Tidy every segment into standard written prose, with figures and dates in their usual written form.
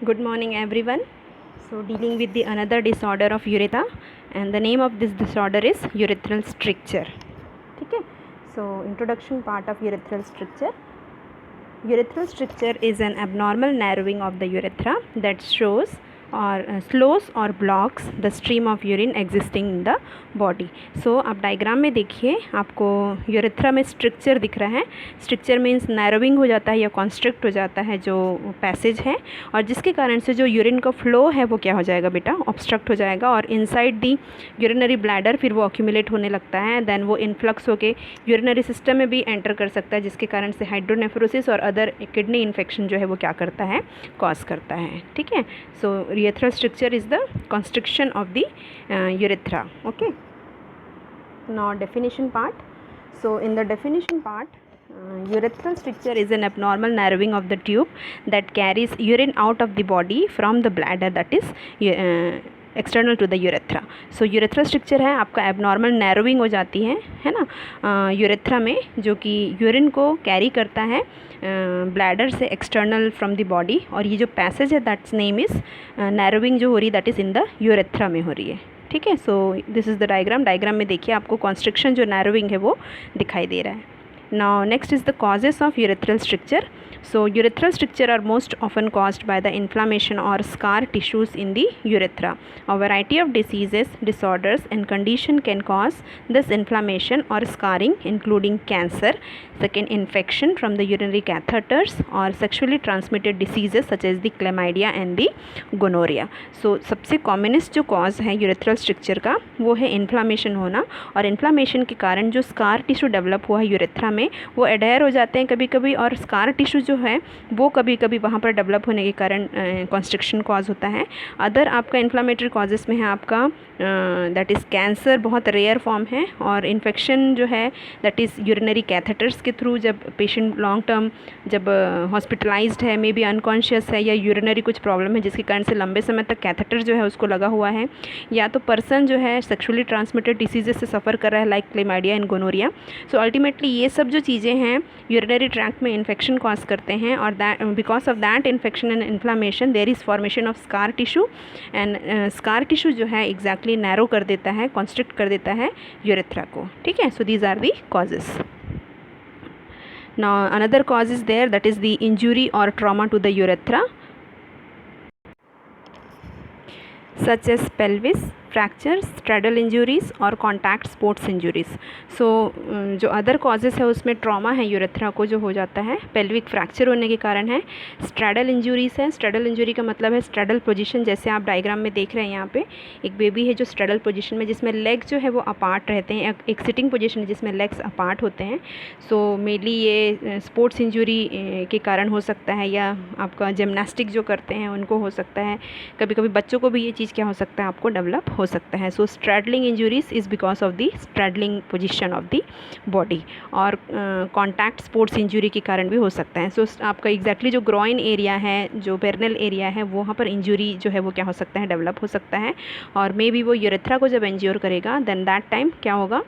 Good morning everyone. So dealing with the another disorder of urethra, and the name of this disorder is urethral stricture. ठीक है. So introduction part of urethral stricture. Urethral stricture is an abnormal narrowing of the urethra that shows और slows और blocks the stream of urine existing in the body. So आप diagram में देखिए, आपको urethra में structure दिख रहा है. स्ट्रक्चर मीन्स नैरोविंग हो जाता है या कॉन्स्ट्रिक्ट हो जाता है जो पैसेज है, और जिसके कारण से जो यूरिन का फ्लो है वो क्या हो जाएगा बेटा, ऑब्स्ट्रक्ट हो जाएगा, और इनसाइड दी यूरिनरी ब्लैडर फिर वो ऑक्यूमुलेट होने लगता है. देन वो इन्फ्लक्स होके यूरिनरी सिस्टम में भी एंटर कर सकता है, जिसके कारण से हाइड्रोनेफ्रोसिस और अदर किडनी इन्फेक्शन जो है वो क्या करता है, कॉज करता है. ठीक है. सो urethral stricture is the constriction of the urethra. Okay, now definition part. So in the definition part, urethral stricture is an abnormal narrowing of the tube that carries urine out of the body from the bladder, that is external to the urethra. So urethral structure है आपका abnormal नैरोविंग हो जाती है ना, urethra में, जो कि urine को कैरी करता है ब्लैडर से एक्सटर्नल फ्रॉम द बॉडी, और ये जो पैसेज है दैट्स नेम इज़ नैरोविंग जो हो रही है that is in the urethra में हो रही है. ठीक है. So this is the diagram में देखिए आपको कॉन्स्ट्रिक्शन जो नैरोविंग है वो दिखाई दे रहा है. Now next is the causes of urethral stricture. So urethral stricture are most often caused by the inflammation or scar tissues in the urethra. A variety of diseases, disorders and condition can cause this inflammation or scarring, including cancer, second infection from the urinary catheters, or sexually transmitted diseases such as the chlamydia and the gonorrhea. So सबसे commonest जो cause है urethral stricture का वो है inflammation होना, और inflammation के कारण जो scar tissue develop हुआ है urethra में वो एडहेयर हो जाते हैं कभी कभी, और स्कार टिश्यू जो है वो कभी कभी वहाँ पर डेवलप होने के कारण कॉन्स्ट्रिक्शन कॉज होता है. अदर आपका इन्फ्लामेटरी कॉजेस में है आपका दैट इज़ कैंसर, बहुत रेयर फॉर्म है, और इन्फेक्शन जो है दैट इज़ यूरिनरी कैथेटर्स के थ्रू, जब पेशेंट लॉन्ग टर्म जब हॉस्पिटलाइज्ड है, मे बी अनकॉन्शियस है, या यूरिनरी कुछ प्रॉब्लम है जिसके कारण से लंबे समय तक कैथेटर जो है उसको लगा हुआ है, या तो पर्सन जो है सेक्सुअली ट्रांसमिटेड डिसीजेस से सफ़र कर रहा है like chlamydia and gonorrhoea. So ultimately ये सब जो चीज़ें हैं यूरिनरी ट्रैक्ट में इन्फेक्शन कॉज करते हैं, और that because of that infection and inflammation there is formation of scar tissue, and scar tissue जो है एग्जैक्टली नैरो कर देता है, कॉन्स्ट्रिक्ट कर देता है यूरेथ्रा को. ठीक है. So these are the causes. Now another cause is there that is the injury और trauma to the urethra such as pelvis fractures, straddle injuries और कॉन्टैक्ट स्पोर्ट्स इंजरीज़. सो जो अदर कॉजेज़ है उसमें trauma है urethra को जो हो जाता है, पेल्विक फ्रैक्चर होने के कारण है, स्ट्रेडल इंजरीज़ है. स्ट्रेडल इंजरी का मतलब है स्ट्रेडल पोजीशन, जैसे आप डायग्राम में देख रहे हैं यहाँ पे एक बेबी है जो स्ट्रेडल पोजीशन में, जिसमें लेग जो है वो अपार्ट रहते हैं, एक सिटिंग पोजीशन है जिसमें लेग्स अपार्ट होते हैं. सो मेनली ये स्पोर्ट्स इंजरी के कारण हो सकता है, या आपका जिमनास्टिक जो करते हैं उनको हो सकता है, कभी कभी बच्चों को भी ये चीज़ क्या हो सकता है आपको डेवलप हो सकता है. So straddling injuries is because of the straddling position of the body, और कॉन्टैक्ट स्पोर्ट्स इंजरी के कारण भी हो सकता है. सो आपका एग्जैक्टली जो ग्रॉइन एरिया है, जो पेरनल एरिया है, वहाँ पर इंजरी जो है वो क्या हो सकता है, डेवलप हो सकता है, और मे बी वो यूरेथ्रा को जब इंज्योर करेगा देन दैट टाइम क्या होगा,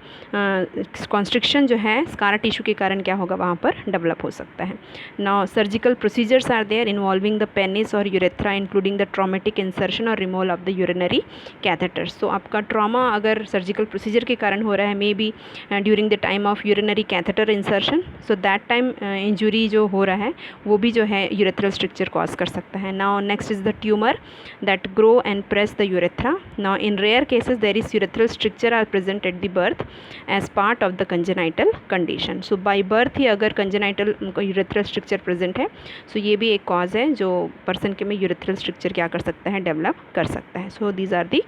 कॉन्स्ट्रिक्शन जो है स्कार टिश्यू के कारण क्या होगा वहाँ पर डेवलप हो सकता है. Now surgical procedures are there involving the penis और urethra, including the traumatic insertion और removal of the urinary catheters. तो आपका ट्रॉमा अगर सर्जिकल प्रोसीजर के कारण हो रहा है, may be during the time of urinary catheter insertion, so that time injury जो हो रहा है वो भी जो है यूरेथ्रल स्ट्रक्चर कॉज कर सकता है. Now next is the tumour that grow and press the urethra. Now in rare cases there is urethral structure are present at the birth as part of the congenital condition. So by birth ही अगर congenital urethral structure present है, सो ये भी एक cause है जो person के में यूरेथ्रल स्ट्रक्चर क्या कर सकता है, डेवलप कर सकता है. So these are the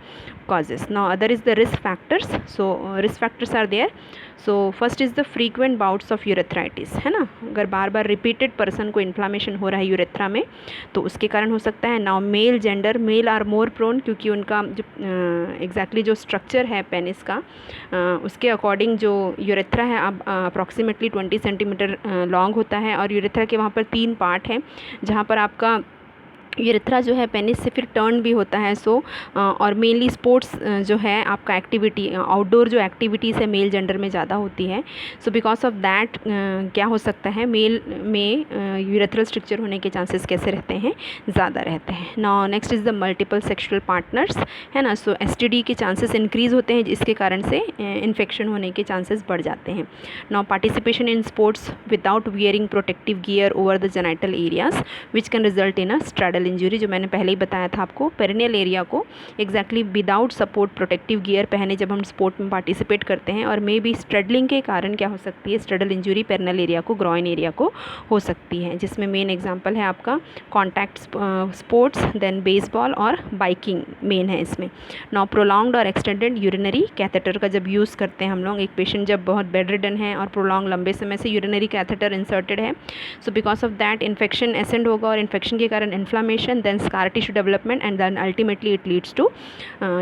causes. Now other is the risk factors. So risk factors are there. So first is the frequent bouts of urethritis, है ना, अगर बार बार रिपीटेड पर्सन को इन्फ्लामेशन हो रहा है यूरेथ्रा में तो उसके कारण हो सकता है. Now male gender, male are more prone, क्योंकि उनका जो एग्जैक्टली जो स्ट्रक्चर है पेनिस का उसके अकॉर्डिंग जो यूरेथ्रा है अब अप्रॉक्सीमेटली 20 सेंटीमीटर लॉन्ग होता है, और यूरेथ्रा के वहाँ पर 3 पार्ट हैं जहाँ पर आपका यूरेथ्रा जो है पेनिस से फिर टर्न भी होता है। सो और मेनली स्पोर्ट्स जो है आपका एक्टिविटी, आउटडोर जो एक्टिविटीज़ है मेल जेंडर में ज़्यादा होती है। सो बिकॉज ऑफ दैट क्या हो सकता है, मेल में यूरेथ्रल स्ट्रक्चर होने के चांसेस कैसे रहते हैं, ज़्यादा रहते हैं। Now next is the multiple sexual partners, है ना। सो एसटीडी के चांसेस इंक्रीज़ होते हैं, जिसके कारण से इन्फेक्शन होने के चांसेस बढ़ जाते हैं। Now participation in sports without wearing protective gear over the genital areas which can result in a straddle injury, जो मैंने पहले ही बताया था आपको। पेरिनियल एरिया को exactly without support protective gear पहने जब हम स्पोर्ट में पार्टिसिपेट करते हैं, और मे बी स्ट्रेडलिंग के कारण क्या हो सकती है, स्ट्रेडल इंजरी पेरिनियल एरिया को, ग्रॉइन एरिया को हो सकती है, जिसमें मेन एग्जांपल है आपका कॉन्टैक्ट स्पोर्ट्स, देन बेसबॉल और बाइकिंग मेन है इसमें। नाउ प्रोलॉन्ग्ड और एक्सटेंडेड यूरिनरी कैथेटर का जब यूज़ करते हैं हम लोग, एक पेशेंट जब बहुत बेड रिडन है और प्रोलॉन्ग लंबे समय से यूरिनरी कैथेटर इंसर्टेड है, so because of that infection ascend होगा, और इन्फेक्शन के कारण inflammation, then scar tissue development, and then ultimately it leads to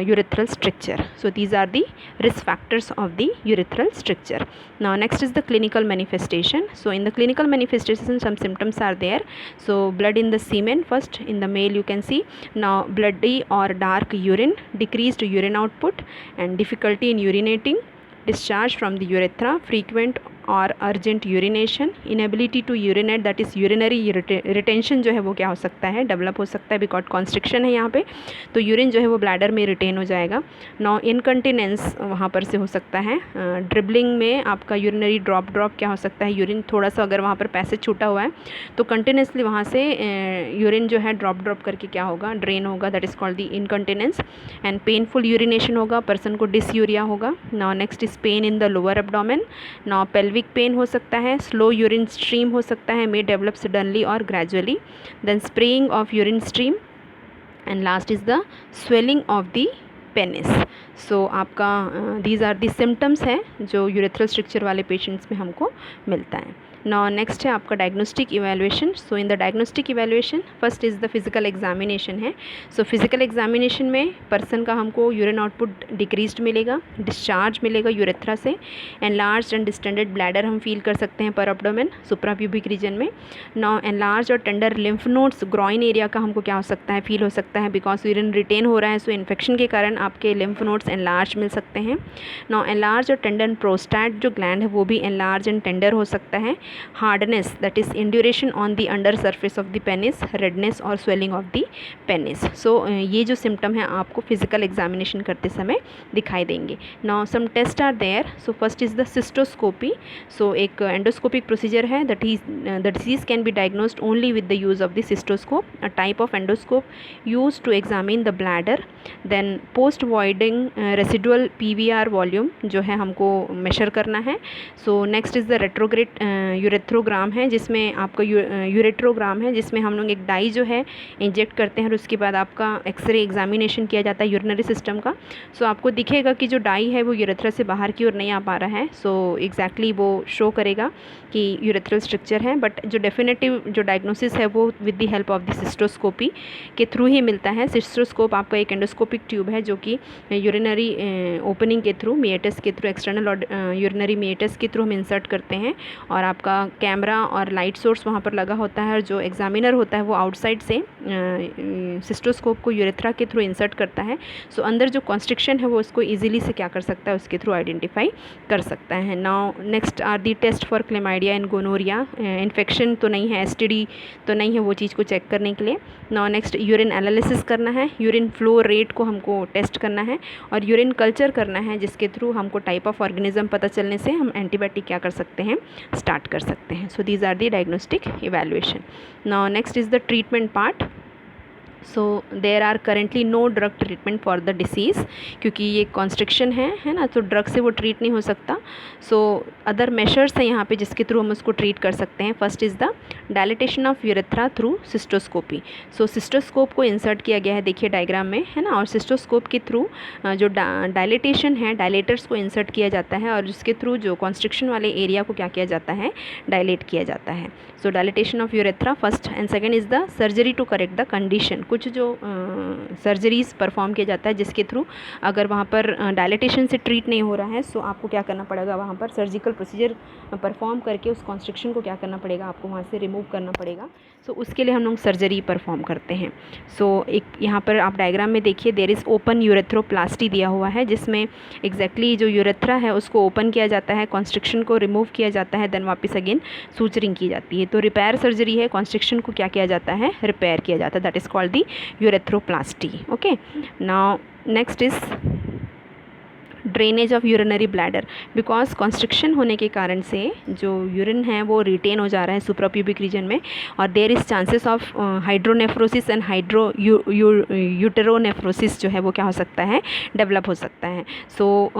urethral stricture. So these are the risk factors of the urethral stricture. Now next is the clinical manifestation. So in the clinical manifestation some symptoms are there. So blood in the semen, first in the male you can see now bloody or dark urine, decreased urine output and difficulty in urinating, discharge from the urethra, frequent और urgent urination, inability to urinate, that is urinary retention जो है वो क्या हो सकता है, develop हो सकता है, बिकॉज कॉन्स्ट्रिक्शन है यहाँ पे, तो यूरिन जो है वो ब्लैडर में रिटेन हो जाएगा। नौ इनकंटिनेंस वहाँ पर से हो सकता है। ड्रिबलिंग में आपका यूरिनरी ड्रॉप क्या हो सकता है, यूरिन थोड़ा सा अगर वहाँ पर पैसेज छूटा हुआ है तो कंटिन्यूसली वहाँ से यूरिन जो है ड्रॉप करके क्या होगा, ड्रेन होगा, that is called the incontinence. And painful urination होगा, पर्सन को डिसयूरिया होगा। Now next is pain in the lower abdomen. Now pelvic pain हो सकता है, स्लो यूरिन स्ट्रीम हो सकता है, मे डेवलप सडनली और gradually, then spraying of urine stream, and last is the swelling of the penis. So आपका these are the symptoms हैं जो यूरेथ्रल स्ट्रक्चर वाले पेशेंट्स में हमको मिलता है। नाउ नेक्स्ट है आपका diagnostic evaluation. So in the diagnostic evaluation first is the physical examination है। सो फिजिकल एग्जामिनेशन में पर्सन का हमको यूरिन आउटपुट डिक्रीज्ड मिलेगा, डिस्चार्ज मिलेगा यूरेथ्रा से, एनलार्ज एंड डिस्टेंडेड ब्लैडर हम फील कर सकते हैं पर एब्डोमेन सुप्राप्यूबिक रीजन में। नाउ एनलार्ज और tender lymph nodes groin area का हमको क्या हो सकता है, फील हो सकता है, बिकॉज यूरिन रिटेन हो रहा है, सो इन्फेक्शन के कारण आपके लिम्फ नोड्स एनलार्ज मिल सकते हैं। नाउ एनलार्ज और टेंडर प्रोस्टैट जो ग्लैंड है वो भी एनलार्ज एंड टेंडर हो सकता है। Hardness that is induration on the under surface of the penis, redness और स्वेलिंग ऑफ द पेनिस। सो ये जो सिम्टम है आपको फिजिकल एग्जामिनेशन करते समय दिखाई देंगे। Now some test are there. So first is the cystoscopy. So एक एंडोस्कोपिक प्रोसीजर है, the disease can be diagnosed only with the use of the cystoscope, a type of endoscope use to examine the bladder. Then post voiding residual PVR volume जो है हमको measure करना है। So next is the retrograde urethrogram है, जिसमें आपका यूरेट्रोग्राम है, जिसमें हम लोग एक डाई जो है इंजेक्ट करते हैं और उसके बाद आपका एक्सरे एग्जामिनेशन किया जाता है यूरिनरी सिस्टम का। सो आपको दिखेगा कि जो डाई है वो यूरेथ्रा से बाहर की ओर नहीं आ पा रहा है। सो एग्जैक्टली वो शो करेगा कि यूरेथ्रल स्ट्रक्चर है, बट जो डेफिनेटिव जो डायग्नोसिस है वो with the help of the cystoscopy के थ्रू ही मिलता है। सिस्टोस्कोप आपका एक एंडोस्कोपिक ट्यूब है जो कि यूरिनरी ओपनिंग के थ्रू, मिएटस के थ्रू, एक्सटर्नल और यूरिनरी मिएटस के थ्रू हम इंसर्ट करते हैं, और आपका कैमरा और लाइट सोर्स वहाँ पर लगा होता है, और जो एग्जामिनर होता है वो आउटसाइड से सिस्टोस्कोप को यूरेथ्रा के थ्रू इंसर्ट करता है। सो अंदर जो कॉन्स्ट्रिक्शन है वो उसको ईजिली से क्या कर सकता है, उसके थ्रू आइडेंटिफाई कर सकता है। Now next are the test for chlamydia and gonorrhoea. Infection तो नहीं है, STD तो नहीं है, वो चीज़ को चेक करने के लिए। नाउ नेक्स्ट यूरिन एनालिसिस करना है, यूरिन फ्लो रेट को हमको टेस्ट करना है, और यूरिन कल्चर करना है, जिसके थ्रू हमको टाइप ऑफ ऑर्गेनिज्म पता चलने से हम एंटीबायोटिक क्या कर सकते हैं, स्टार्ट कर सकते हैं। So these are the diagnostic evaluation. Now next is the treatment part. So there are currently no drug treatment for the disease, क्योंकि ये कॉन्स्ट्रिक्शन है ना, तो ड्रग से वो ट्रीट नहीं हो सकता। सो अदर मेशर्स हैं यहाँ पे जिसके थ्रू हम उसको ट्रीट कर सकते हैं। First is the dilatation of urethra through cystoscopy. So cystoscope को इंसर्ट किया गया है, देखिए डायग्राम में, है ना, और सिस्टोस्कोप के थ्रू जो डायलिटेशन है, डायलेटर्स को इंसर्ट किया जाता है, और जिसके थ्रू जो कॉन्स्ट्रिक्शन वाले एरिया को क्या किया जाता है, डायलेट किया जाता है। So dilatation of urethra first, and second is the surgery to correct the condition. कुछ जो सर्जरीज़ परफॉर्म किया जाता है जिसके थ्रू अगर वहाँ पर डायलिटेशन से ट्रीट नहीं हो रहा है, सो आपको क्या करना पड़ेगा, वहाँ पर सर्जिकल प्रोसीजर परफॉर्म करके उस कॉन्स्ट्रिक्शन को क्या करना पड़ेगा, आपको वहाँ से रिमूव करना पड़ेगा। सो उसके लिए हम लोग सर्जरी परफॉर्म करते हैं। सो एक यहाँ पर आप डायग्राम में देखिए, देयर इज़ ओपन यूरेथ्रोप्लास्टी दिया हुआ है, जिसमें एग्जैक्टली जो यूरेथ्रा है उसको ओपन किया जाता है, कॉन्स्ट्रिक्शन को रिमूव किया जाता है, देन वापस अगेन सूचरिंग की जाती है। तो रिपेयर सर्जरी है, कॉन्स्ट्रिक्शन को क्या किया जाता है, रिपेयर किया जाता है, that is called the urethroplasty. Okay, now next is drainage of urinary bladder. Because constriction होने के कारण से जो यूरिन है वो रिटेन हो जा रहा है सुप्राप्यूबिक रीजन में, और there is chances of hydronephrosis and ureteronephrosis जो है वो क्या हो सकता है, डेवलप हो सकता है। सो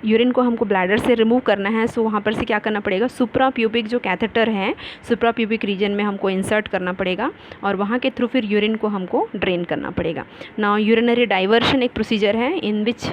यूरिन को हमको ब्लैडर से रिमूव करना है, सो वहाँ पर से क्या करना पड़ेगा, सुप्राप्यूबिक जो कैथेटर है सुप्राप्यूबिक रीजन में हमको इंसर्ट करना पड़ेगा, और वहाँ के थ्रू फिर यूरिन को हमको ड्रेन करना पड़ेगा। नाउ यूरिनरी डाइवर्शन एक प्रोसीजर है इन विच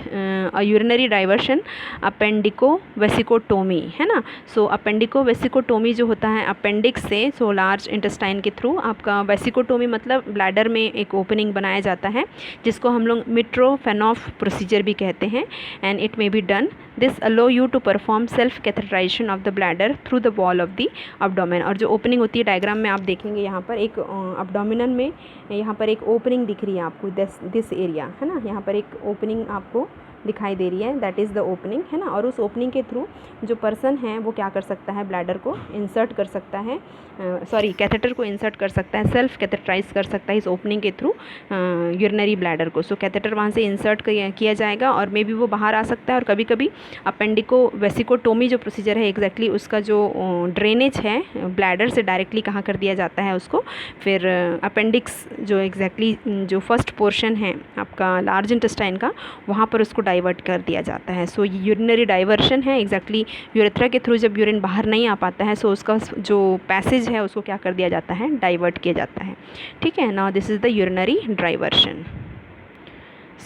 यूरिनरी डाइवर्शन अपेंडिको वेसिकोटोमी है ना। सो अपेंडिको वेसिकोटोमी जो होता है अपेंडिक्स से, सो लार्ज इंटेस्टाइन के थ्रू आपका वेसिकोटोमी मतलब ब्लैडर में एक ओपनिंग बनाया जाता है, जिसको हम लोग मिट्रोफेनॉफ प्रोसीजर भी कहते हैं, and it may be done. This allow you to perform self catheterisation of the bladder through the wall of the abdomen. और जो ओपनिंग होती है डायग्राम में आप देखेंगे यहाँ पर एक अब्डोमिनल में यहाँ पर एक ओपनिंग दिख रही है आपको, दिस एरिया है ना, यहाँ पर एक ओपनिंग आपको दिखाई दे रही है, दैट इज़ द ओपनिंग है ना। और उस ओपनिंग के थ्रू जो पर्सन है वो क्या कर सकता है, ब्लैडर को इंसर्ट कर सकता है, कैथेटर को इंसर्ट कर सकता है, सेल्फ कैथेटराइज कर सकता है इस ओपनिंग के थ्रू यूरिनरी ब्लैडर को। सो कैथेटर वहाँ से इंसर्ट किया जाएगा और मे बी वो बाहर आ सकता है, और कभी कभी अपेंडिको वेसिकोटोमी जो प्रोसीजर है एग्जैक्टली उसका जो ड्रेनेज है ब्लैडर से डायरेक्टली कहाँ कर दिया जाता है उसको, फिर अपेंडिक्स जो एग्जैक्टली जो फर्स्ट पोर्शन है आपका लार्ज इंटेस्टाइन का, वहाँ पर उसको डाइवर्ट कर दिया जाता है। सो ये यूरिनरी डाइवर्शन है, एग्जैक्टली यूरेथ्रा के थ्रू जब यूरिन बाहर नहीं आ पाता है, सो उसका जो पैसेज है उसको क्या कर दिया जाता है, डाइवर्ट किया जाता है। ठीक है, now this is the urinary diversion.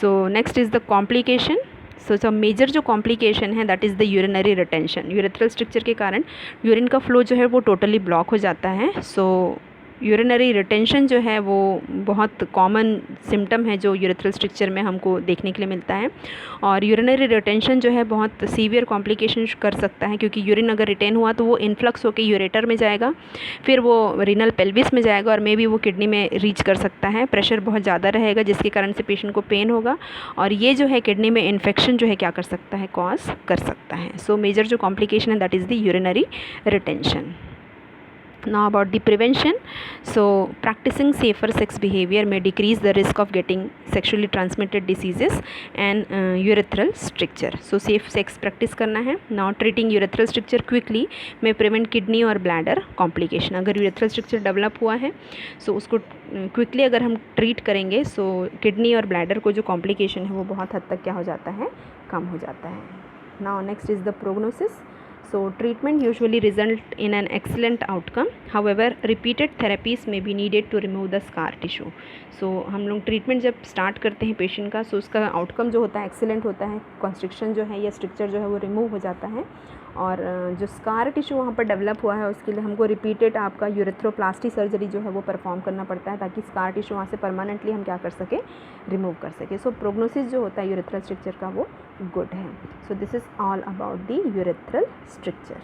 So next is the complication. So major जो कॉम्प्लिकेशन है that is the urinary retention. Urethral structure के कारण यूरिन का फ्लो जो है वो टोटली ब्लॉक हो जाता है। सो यूरिनरी रिटेंशन जो है वो बहुत कॉमन सिम्टम है जो यूरेथ्रल स्ट्रक्चर में हमको देखने के लिए मिलता है, और यूरिनरी रिटेंशन जो है बहुत सीवियर कॉम्प्लिकेशन कर सकता है, क्योंकि यूरिन अगर रिटेन हुआ तो वो इन्फ्लक्स होकर यूरेटर में जाएगा, फिर वो रीनल पेल्विस में जाएगा, और मे बी वो किडनी में रीच कर सकता है। प्रेशर बहुत ज़्यादा रहेगा जिसके कारण से पेशेंट को पेन होगा, और ये जो है किडनी में इन्फेक्शन जो है क्या कर सकता है, कॉज कर सकता है। सो मेजर जो कॉम्प्लिकेशन है that is the urinary retention. Now about the prevention. So practicing safer sex behavior may decrease the risk of getting sexually transmitted diseases and urethral stricture. So safe sex practice करना है. Now treating urethral stricture quickly may prevent kidney और bladder complication. अगर urethral stricture develop हुआ है so उसको quickly अगर हम treat करेंगे so kidney और bladder को जो complication है वो बहुत हद तक क्या हो जाता है, कम हो जाता है. Now next is the prognosis. So treatment usually result in an excellent outcome. However, repeated therapies may be needed to remove the scar tissue. So हम लोग ट्रीटमेंट जब स्टार्ट करते हैं पेशेंट का, सो उसका आउटकम जो होता है एक्सीलेंट होता है, कॉन्स्ट्रिक्शन जो है या स्ट्रक्चर जो है वो रिमूव हो जाता है, और जो स्कार टिश्यू वहाँ पर डेवलप हुआ है उसके लिए हमको रिपीटेड आपका यूरेथ्रोप्लास्टी सर्जरी जो है वो परफॉर्म करना पड़ता है, ताकि स्कार टिश्यू वहाँ से परमानेंटली हम क्या कर सके, रिमूव कर सके. सो प्रोग्नोसिस जो होता है यूरेथ्रल स्ट्रक्चर का वो गुड है. So this is all about the urethral structure.